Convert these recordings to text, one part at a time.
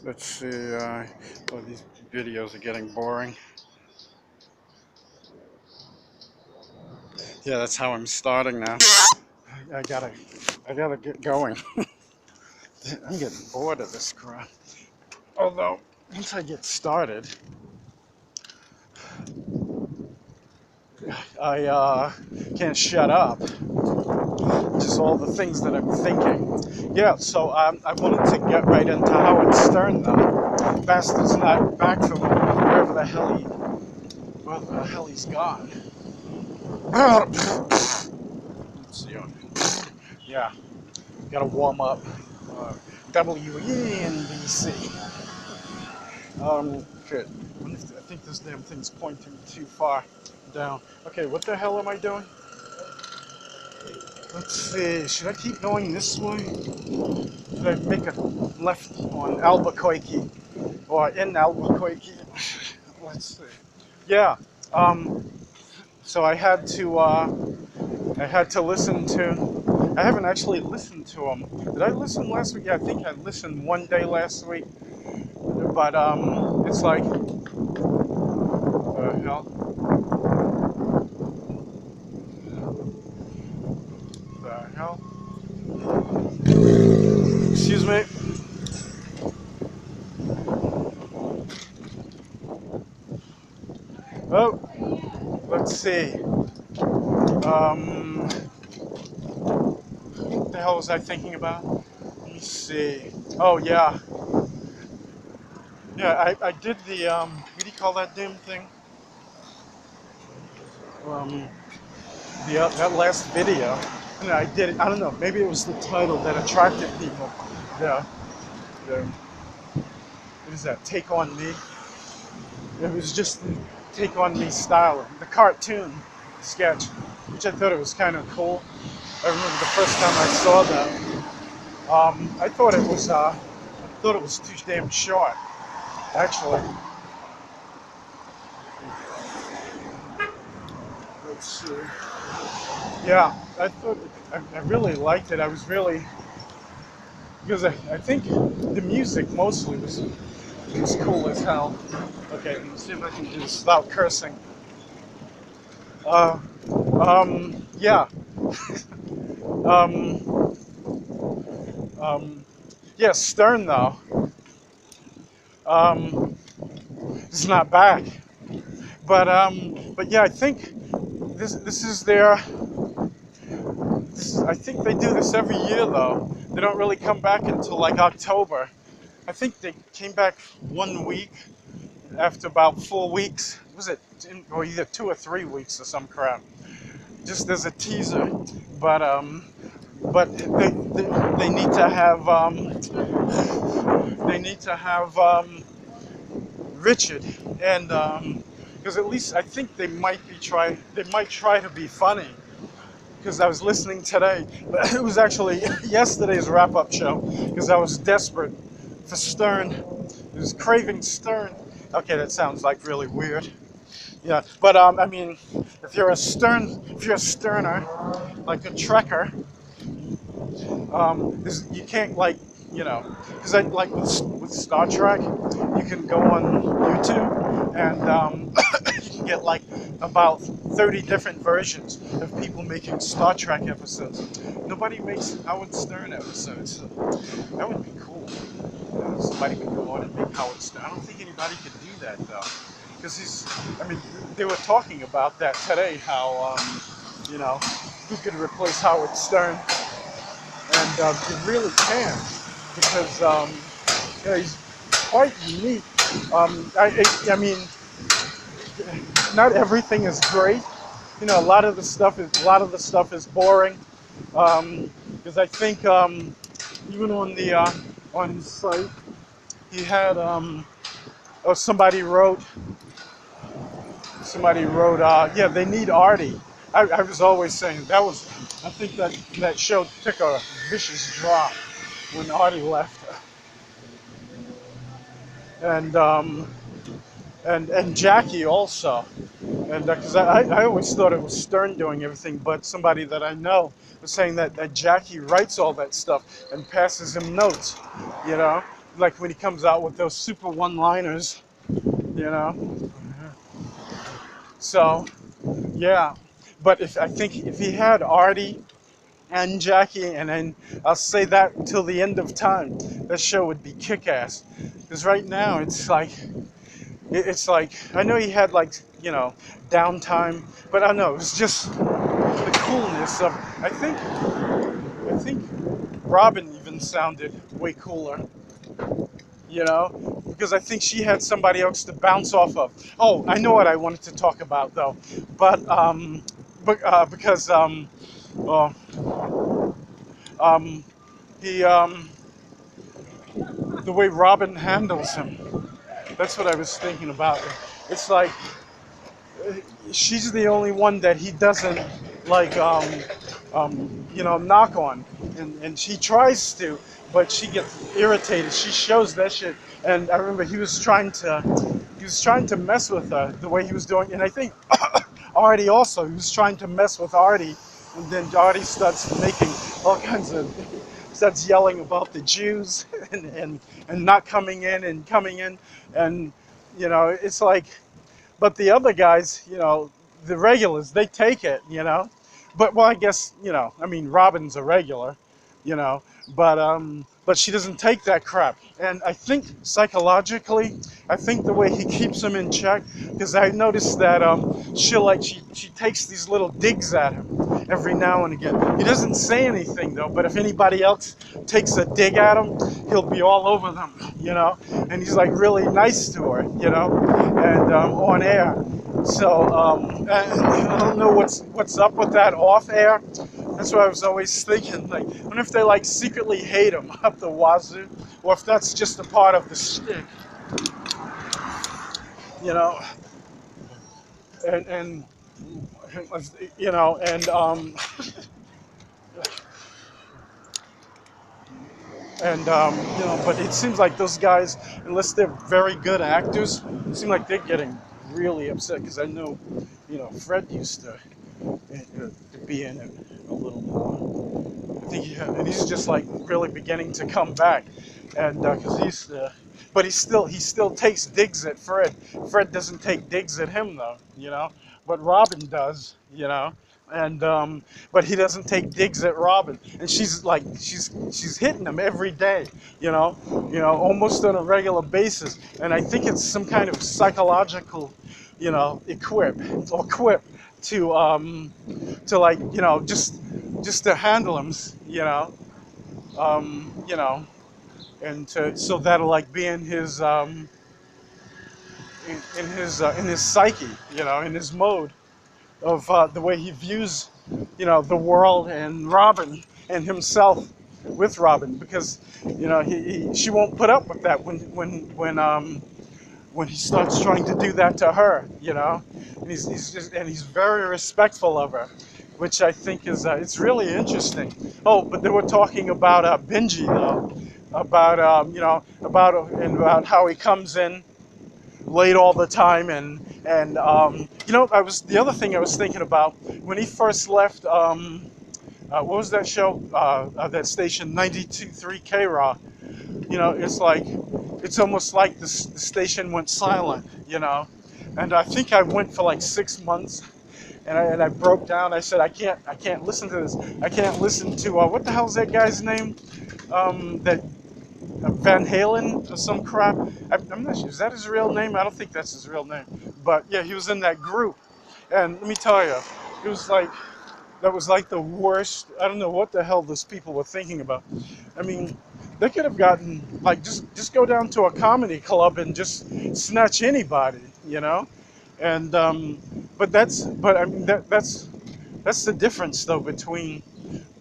Let's see. Oh, these videos are getting boring. Yeah, that's how I'm starting now. I gotta, I gotta get going. I'm getting bored of this crap. Although, once I get started, I can't shut up. Just all the things that I'm thinking. Yeah, so I wanted to get right into Howard Stern though. Bastard's not back from wherever the hell he's gone. Let's see. Yeah, gotta warm up. WENBC. Shit. I think this damn thing's pointing too far down. Okay, what the hell am I doing? Let's see. Should I keep going this way? Should I make a left on Albuquerque or in Albuquerque? Let's see. Yeah. Um. So I had to listen to. I haven't actually listened to them. Did I listen last week? Yeah, I think I listened one day last week. But it's like, hell, the hell. Excuse me. Oh, let's see. What the hell was I thinking about? Let me see. Oh yeah, yeah. I did the what do you call that damn thing? Um, the that last video. And I did it. I don't know. Maybe it was the title that attracted people. The what is that? Take on Me. It was just the Take on Me style, the cartoon sketch, which I thought it was kind of cool. I remember the first time I saw that. I thought it was too damn short, actually. Let's see. Yeah, I really liked it. I was really because I think the music mostly was cool as hell. Okay, let me see if I can do this without cursing. Uh, yeah. Um, yeah, Stern though. It's not back. But yeah, I think this is their. I think they do this every year though. They don't really come back until like October. I think they came back 1 week after about 4 weeks. Was it or either 2 or 3 weeks or some crap? Just as a teaser. But they need to have Richard and because at least I think they might try to be funny because I was listening today, but it was actually yesterday's wrap-up show because I was desperate for Stern. I was craving Stern. Okay, that sounds like really weird. Yeah, but I mean, if you're a Sterner, like a Trekker, you can't like, because I like with Star Trek, you can go on YouTube and you can get like about 30 different versions of people making Star Trek episodes. Nobody makes Howard Stern episodes. So that would be cool. Somebody could go on and make Howard Stern. I don't think anybody could do that though, because I mean, they were talking about that today. How who could replace Howard Stern? And you really can because he's quite unique. I mean, not everything is great. A lot of the stuff is boring. Because I think even on his site, he had somebody wrote yeah, they need Artie. I was always saying I think that show took a vicious drop when Artie left, and and Jackie also, and because I always thought it was Stern doing everything, but somebody that I know was saying that Jackie writes all that stuff and passes him notes, you know. like when he comes out with those super one-liners, you know. So yeah, but if I think if he had Artie and Jackie, and then I'll say that until the end of time, that show would be kick-ass. Because right now it's like I know he had like downtime, but I don't know, it was just the coolness of I think Robin even sounded way cooler, because I think she had somebody else to bounce off of. Oh, I know what I wanted to talk about though, because well, um, he the way Robin handles him. That's what I was thinking about. It's like she's the only one that he doesn't like knock on, and she tries to, but she gets irritated. She shows that shit. And I remember he was trying to mess with her the way he was doing, and I think Artie also, he was trying to mess with Artie, and then Artie starts making all kinds of starts yelling about the Jews and not coming in and coming in, and it's like, but the other guys, the regulars, they take it, But well, I guess, I mean, Robin's a regular, you know, but she doesn't take that crap. And I think psychologically, I think the way he keeps them in check, because I noticed that she takes these little digs at him every now and again. He doesn't say anything though, but if anybody else takes a dig at him, he'll be all over them, And he's like really nice to her, and on air. So I don't know what's up with that off air. That's what I was always thinking. Like, I wonder if they like secretly hate him up the wazoo, or if that's just a part of the shtick, you know. And and but it seems like those guys, unless they're very good actors, it seems like they're getting really upset because I know, Fred used to be in it a little more. I think, and he's just like really beginning to come back, and because but he still takes digs at Fred. Fred doesn't take digs at him though, but Robin does, and but he doesn't take digs at Robin, and she's hitting him every day, almost on a regular basis, and I think it's some kind of psychological, or quip to like just to handle him, um, you know, and so that'll like be in his in his psyche, in his mode of the way he views, the world and Robin and himself with Robin, because she won't put up with that when he starts trying to do that to her, and he's very respectful of her, which I think is it's really interesting. Oh, but they were talking about Benji though, about about how he comes in late all the time, and the other thing I was thinking about when he first left. What was that show? That station 92.3 K-Rock. It's like it's almost like the station went silent. And I think I went for like 6 months, and I broke down. I said I can't listen to this. I can't listen to what the hell's that guy's name? That Van Halen or some crap. I'm not sure. Is that his real name? I don't think that's his real name. But yeah, he was in that group, and let me tell you, it was like. That was like the worst. I don't know what the hell those people were thinking about. I mean, they could have gotten like just go down to a comedy club and just snatch anybody, And but I mean that's the difference though between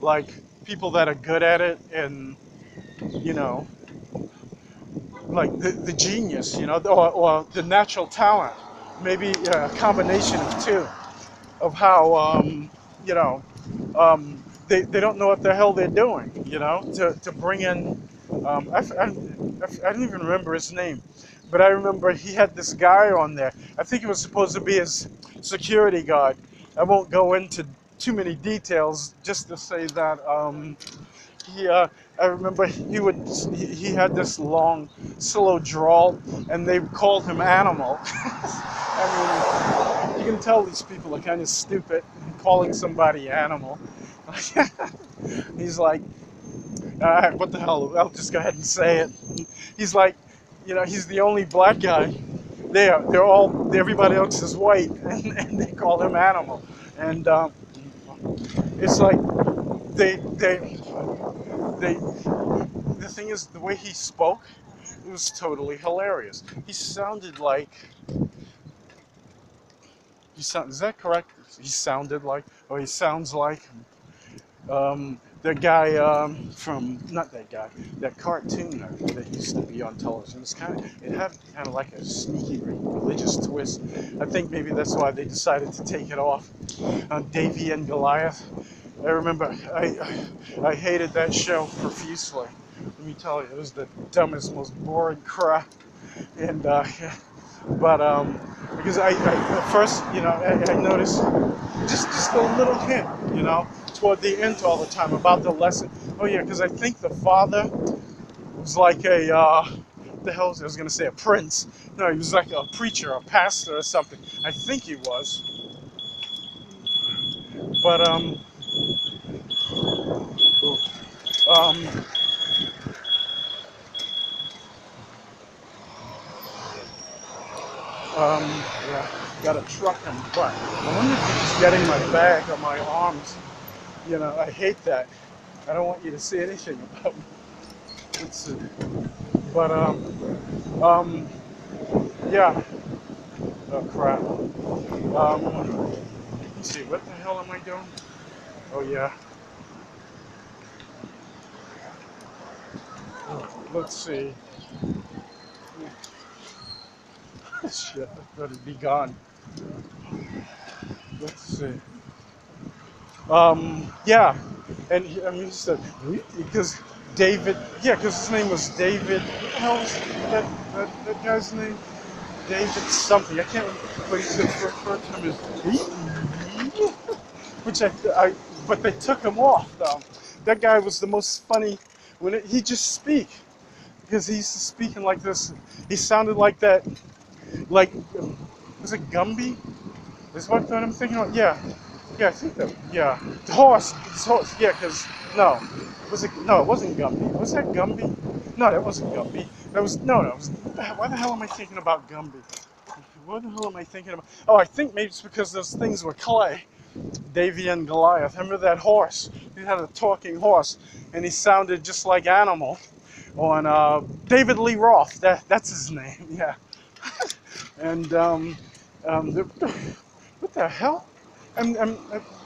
like people that are good at it and you know like the genius, or the natural talent. Maybe a combination of two of how you know they don't know what the hell they're doing, to bring in I don't even remember his name, but I remember he had this guy on there. I think it was supposed to be his security guard. I won't go into too many details, just to say that I remember he had this long, slow drawl, and they called him Animal. I mean, you can tell these people are kind of stupid calling somebody Animal. He's like, what the hell? I'll just go ahead and say it. He's like, he's the only black guy there. Everybody else is white, and they call him Animal. And it's like they the thing is, the way he spoke, it was totally hilarious. He sounded like is that correct? He sounded like, or he sounds like the guy from not that guy, that cartoon that used to be on television. It had kind of like a sneaky religious twist. I think maybe that's why they decided to take it off. Davy and Goliath. I remember I hated that show profusely. Let me tell you, it was the dumbest, most boring crap. And but because I at first, I noticed just a little hint, toward the end all the time about the lesson. Oh yeah, because I think the father was like the hell I was gonna say a prince. No, he was like a preacher, a pastor or something. I think he was. But um, Um, yeah, got a truck in front. I wonder if he's getting my bag or my arms. I hate that. I don't want you to see anything about me. Let's see. But, um, yeah. Oh, crap. Let's see, what the hell am I doing? Oh, yeah. Let's see. Shit, I better be gone. Let's see. Yeah, and he said because David, yeah, because his name was David. What the hell was that guy's name? David something. I can't remember. But he said first time is which but they took him off though. That guy was the most funny he just speak because he used to speak in like this. He sounded like that, like was it Gumby? Is what I'm thinking of? Yeah. Yeah, I think that, yeah. The horse, yeah, because, no. No, it wasn't Gumby. Was that Gumby? No, that wasn't Gumby. No, it was, why the hell am I thinking about Gumby? What the hell am I thinking about? Oh, I think maybe it's because those things were clay. Davy and Goliath. Remember that horse? He had a talking horse, and he sounded just like Animal on David Lee Roth. That's his name, yeah. And, what the hell?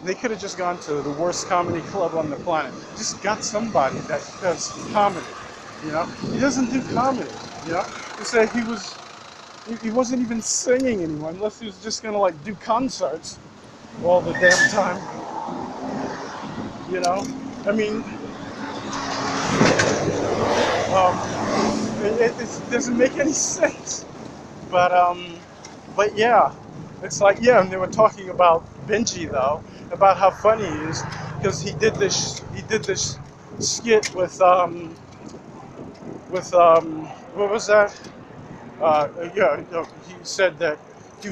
They could have just gone to the worst comedy club on the planet. Just got somebody that does comedy. He doesn't do comedy. He said he wasn't even singing anymore unless he was just gonna like do concerts all the damn time. I mean, it doesn't make any sense. But yeah, it's like yeah, and they were talking about Benji though, about how funny he is because he did this skit with what was that? Yeah, he said that he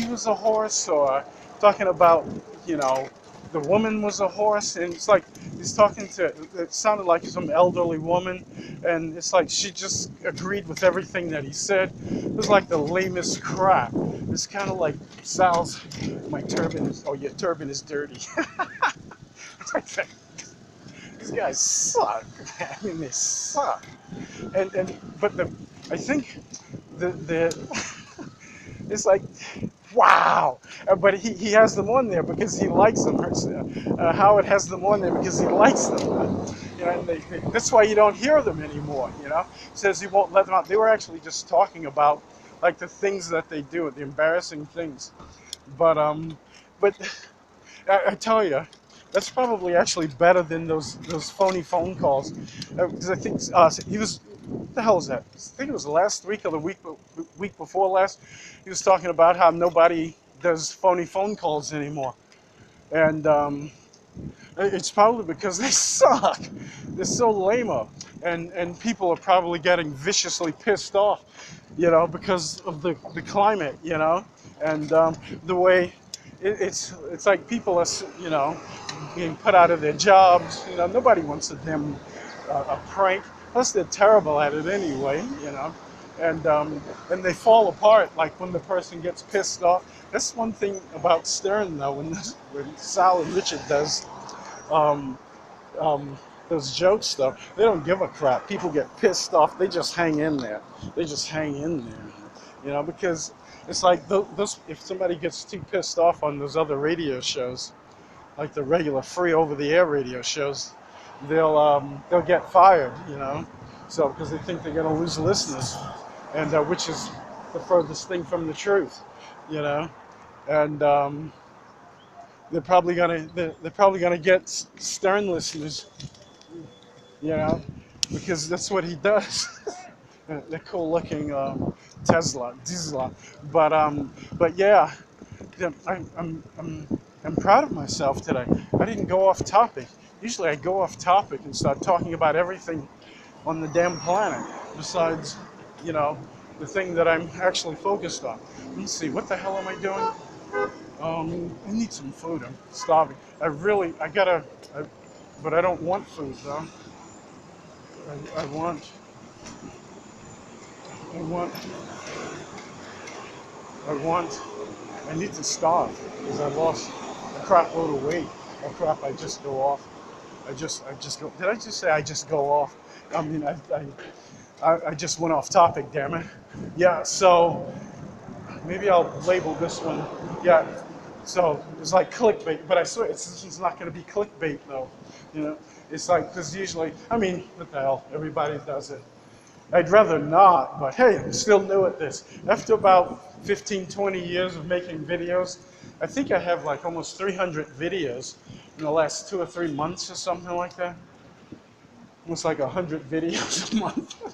was a horse or talking about you know the woman was a horse, and it's like he's talking to it sounded like some elderly woman, and it's like she just agreed with everything that he said. It was like the lamest crap. It's kind of like Sal's my turban is your turban is dirty. It's like these guys suck. I mean they suck. And but I think the it's like wow. But he has them on there because he likes them. Howard has them on there because he likes them. And that's why you don't hear them anymore. Says he won't let them out. They were actually just talking about like the things that they do, the embarrassing things. But I tell you, that's probably actually better than those phony phone calls. Because I think he was, what the hell was that? I think it was last week or the week before last. He was talking about how nobody does phony phone calls anymore, and It's probably because they suck. They're so lame-o. And people are probably getting viciously pissed off, because of the climate, and the way it's like people are, being put out of their jobs. Nobody wants a prank. Plus, they're terrible at it anyway. And they fall apart like when the person gets pissed off. That's one thing about Stern though. When Sal and Richard does um, um, those jokes though, they don't give a crap. People get pissed off. They just hang in there. They just hang in there. Because it's like those. If somebody gets too pissed off on those other radio shows, like the regular free over-the-air radio shows, they'll get fired. So because they think they're going to lose listeners, and which is the furthest thing from the truth. You know, and they're probably gonna get Stern listeners. Because that's what he does. They're cool looking Tesla, but yeah, I'm proud of myself today. I didn't go off topic. Usually I go off topic and start talking about everything on the damn planet besides, the thing that I'm actually focused on. Let me see, what the hell am I doing? I need some food. I'm starving. But I don't want food though. I want, I want, I want, I need to starve because I lost a crap load of weight. Oh crap, I just go off. I just go, did I just say I just go off? I mean, I just went off topic, damn it. Yeah, so maybe I'll label this one. Yeah, so it's like clickbait, but I swear it's not going to be clickbait though. It's like, because usually, I mean, what the hell, everybody does it. I'd rather not, but hey, I'm still new at this. After about 15, 20 years of making videos, I think I have like almost 300 videos in the last 2 or 3 months or something like that. Almost like 100 videos a month. So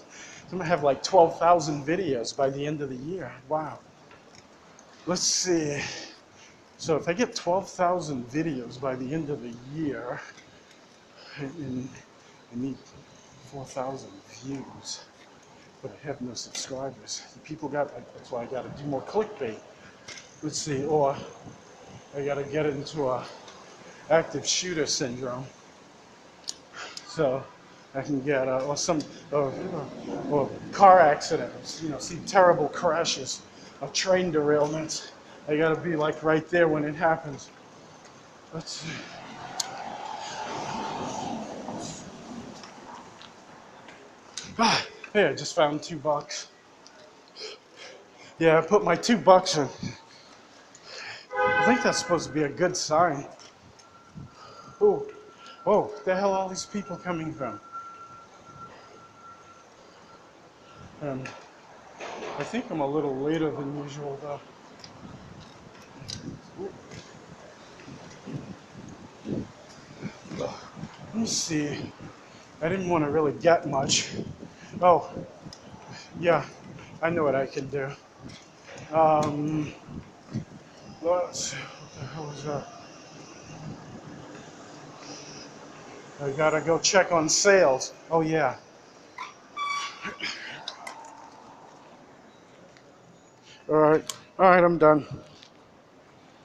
I'm gonna have like 12,000 videos by the end of the year. Wow. Let's see. So if I get 12,000 videos by the end of the year, and I need 4,000 views, but I have no subscribers. That's why I got to do more clickbait. Let's see, or I got to get into a active shooter syndrome, so I can get or car accidents. See terrible crashes, train derailments. I got to be like right there when it happens. Let's see. Hey, I just found $2. Yeah, I put my $2 in. I think that's supposed to be a good sign. Ooh, whoa, where the hell are all these people coming from? I think I'm a little later than usual though. Let me see. I didn't want to really get much. Oh, yeah, I know what I can do. Let's see, what the hell is that? I gotta go check on sales. Oh yeah. All right, I'm done.